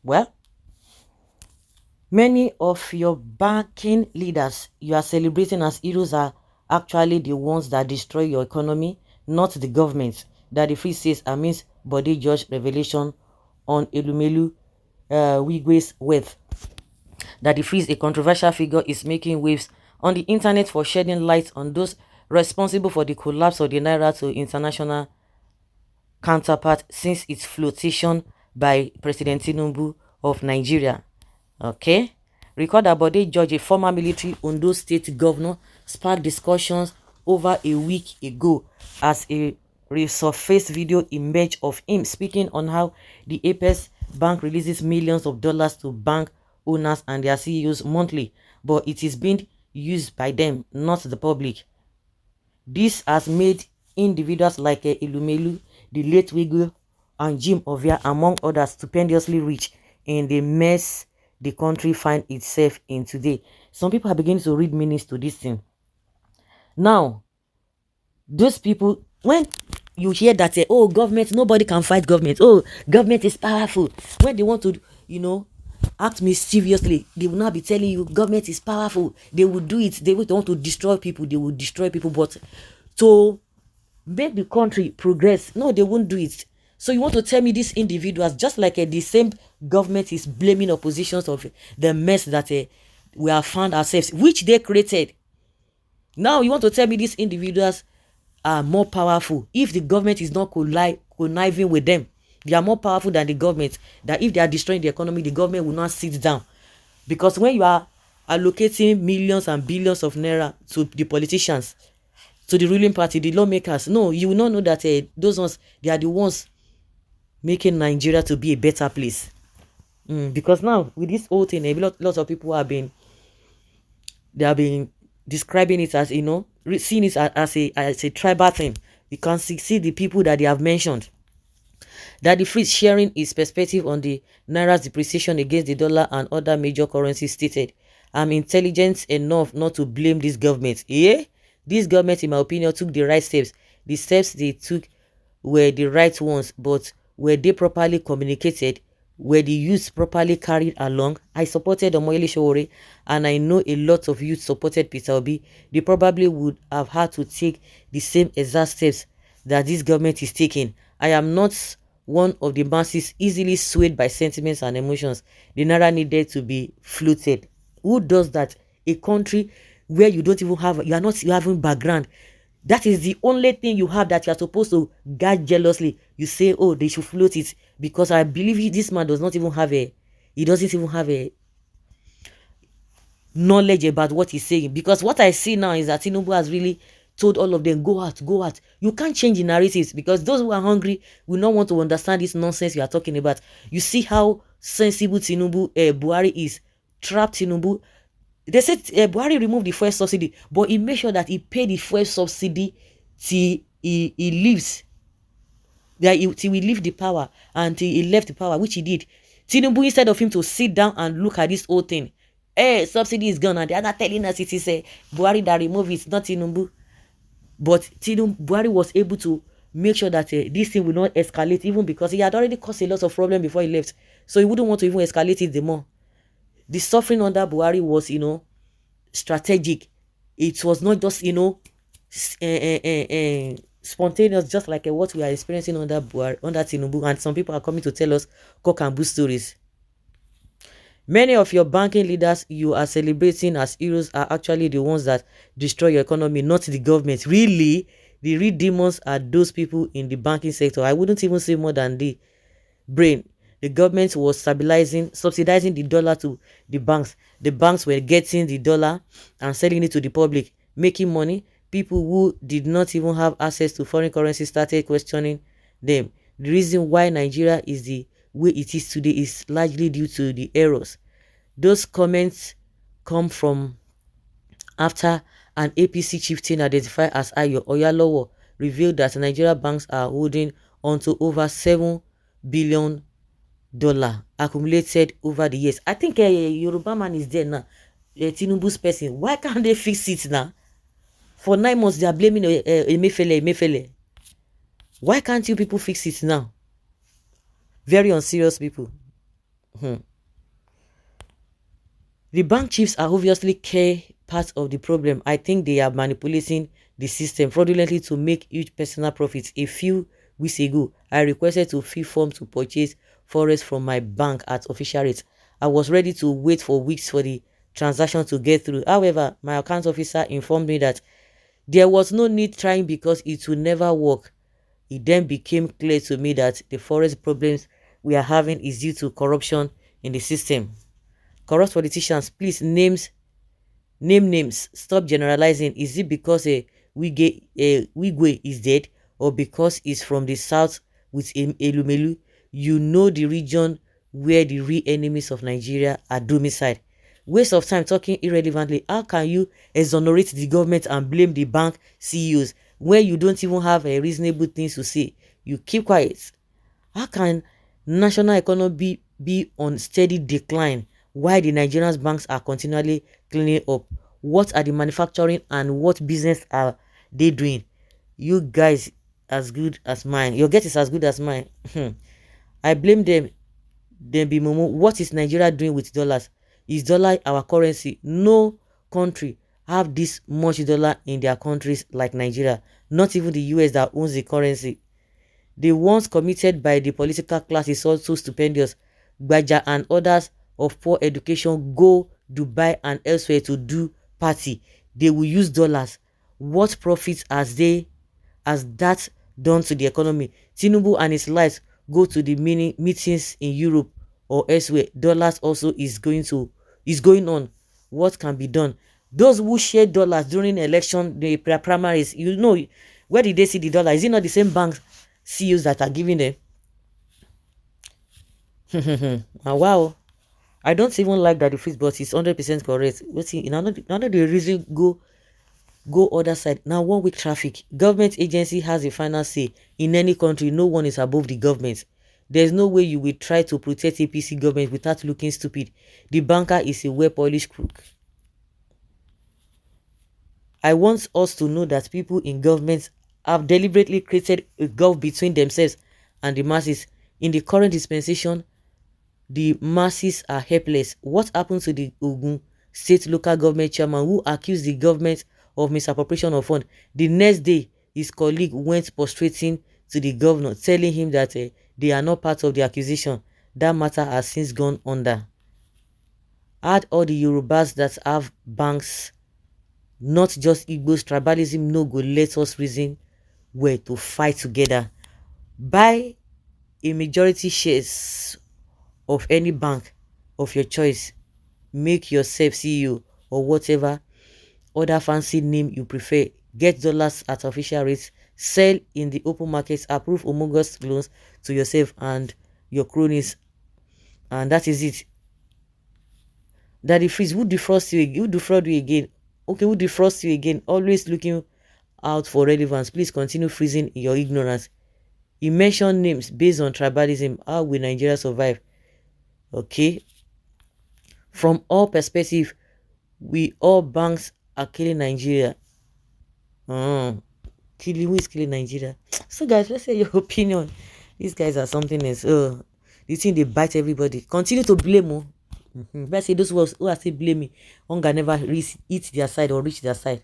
Well, many of your banking leaders you are celebrating as heroes are actually the ones that destroy your economy, not the government. That the free says amidst body judge revelation on Elumelu WIGWE's wealth. That the freeze, a controversial figure, is making waves on the internet for shedding light on those responsible for the collapse of the Naira to international counterpart since its flotation by President Tinubu of Nigeria. Okay? Recall that Bode George, a former military Ondo State governor, sparked discussions over a week ago as a resurfaced video emerged of him speaking on how the Apex Bank releases millions of dollars to bank owners and their CEOs monthly, but it is being used by them, not the public. This has made individuals like Ilumelu, the late WIGWE, and Jim Ovia, among others, stupendously rich in the mess the country finds itself in today. Some people are beginning to read meanings to this thing. Now, those people, when you hear that, oh, government, nobody can fight government. Oh, government is powerful. When they want to, act mischievously, they will not be telling you government is powerful. They will do it. They want to destroy people. They will destroy people. But to make the country progress, no, they won't do it. So you want to tell me these individuals, just like the same government is blaming oppositions of the mess that we have found ourselves, which they created. Now you want to tell me these individuals are more powerful if the government is not conniving with them. They are more powerful than the government. That if they are destroying the economy, the government will not sit down. Because when you are allocating millions and billions of naira to the politicians, to the ruling party, the lawmakers, no, you will not know that those ones, they are the ones making Nigeria to be a better place. Because now with this whole thing, lots of people have been describing it as, seeing it as a tribal thing. You can see the people that they have mentioned. That the freeze sharing his perspective on the Naira's depreciation against the dollar and other major currencies stated, I'm intelligent enough not to blame this government. This government, in my opinion, took the right steps. The steps they took were the right ones, but were they properly communicated? Were the youth properly carried along? I supported Omoyele Sowore, and I know a lot of youth supported Peter Obi. They probably would have had to take the same exact steps that this government is taking. I am not one of the masses easily swayed by sentiments and emotions. The Naira needed to be floated. Who does that? A country where you don't even have, you having background. That is the only thing you have that you are supposed to guard jealously. You say, oh, they should float it, because I believe this man doesn't even have a knowledge about what he's saying. Because what I see now is that Tinubu has really told all of them, go out. You can't change the narratives, because those who are hungry will not want to understand this nonsense you are talking about. You see how sensible Tinubu, Buhari is. Trapped Tinubu. They said Buhari removed the fuel subsidy, but he made sure that he paid the fuel subsidy till he leaves. Till we leave the power, until he left the power, which he did. Tinubu, instead of him to sit down and look at this whole thing, subsidy is gone, and they are not telling us it is Buhari that removed it, not Tinubu. But Buhari was able to make sure that this thing will not escalate, even because he had already caused a lot of problem before he left. So he wouldn't want to even escalate it the more. The suffering under Buhari was, strategic. It was not just, spontaneous, just like what we are experiencing under Buhari, under Tinubu. And some people are coming to tell us cock and bull stories. Many of your banking leaders you are celebrating as heroes are actually the ones that destroy your economy, not the government. Really, the real demons are those people in the banking sector. I wouldn't even say more than the brain. The government was subsidizing the dollar to the banks. The banks were getting the dollar and selling it to the public, making money. People who did not even have access to foreign currency started questioning them. The reason why Nigeria is the way it is today is largely due to the errors. Those comments come from after an APC chieftain identified as Ayo Oyalowo revealed that Nigeria banks are holding onto over $7 billion accumulated over the years. I think Yoruba man is there now. Tinubu's person. Why can't they fix it now? For 9 months they are blaming Emefiele. Why can't you people fix it now? Very unserious people. Hmm. The bank chiefs are obviously key part of the problem. I think they are manipulating the system fraudulently to make huge personal profits. A few weeks ago, I requested to fill form to purchase forest from my bank at official rates. I was ready to wait for weeks for the transaction to get through. However, my account officer informed me that there was no need trying because it would never work. It then became clear to me that the forest problems we are having is due to corruption in the system. Corrupt politicians, please name names. Stop generalizing. Is it because Wigwe is dead or because he's from the south with Elumelu? You know the region where the real enemies of Nigeria are domiciled. Waste of time talking irrelevantly. How can you exonerate the government and blame the bank CEOs when you don't even have a reasonable things to say? You keep quiet. How can national economy be on steady decline while the Nigerian banks are continually cleaning up? What are the manufacturing and what business are they doing? You guys as good as mine. Your guess is as good as mine. I blame them. Then be Momo. What is Nigeria doing with dollars? Is dollar our currency? No country have this much dollar in their countries like Nigeria. Not even the US that owns the currency. The ones committed by the political class is also stupendous. Gbaja and others of poor education go Dubai and elsewhere to do party. They will use dollars. What profits has that done to the economy? Tinubu and his lives go to the meetings in Europe or elsewhere. Dollars also is going on. What can be done? Those who share dollars during election, the primaries, you know, where did they see the dollar? Is it not the same banks CEOs that are giving them? Wow, I don't even like that the freeze but it's 100% correct. But see, another the reason go other side. Now 1 week traffic. Government agency has a final say. In any country, no one is above the government. There's no way you will try to protect APC government without looking stupid. The banker is a well-polished crook. I want us to know that people in government have deliberately created a gulf between themselves and the masses. In the current dispensation, the masses are helpless. What happened to the Ogun State local government chairman who accused the government of misappropriation of funds? The next day, his colleague went prostrating to the governor, telling him that they are not part of the accusation. That matter has since gone under. Add all the Yorubas that have banks, not just Igbos. Tribalism no go let us reason where to fight together. Buy a majority shares of any bank of your choice. Make yourself CEO or whatever other fancy name you prefer. Get dollars at official rates. Sell in the open markets. Approve humongous loans to yourself and your cronies. And that is it. Daddy Freeze, who defrauds you? Who defraud you again? Okay, who defrauds you again? Always looking out for relevance. Please continue freezing your ignorance. You mention names based on tribalism. How will Nigeria survive? Okay. From all perspectives, we all banks are killing Nigeria. Killing who is killing Nigeria? So guys, let's say your opinion. These guys are something else. The thing they bite everybody. Continue to blame. Let's say those who are still blaming, hunger never eat their side or reach their side.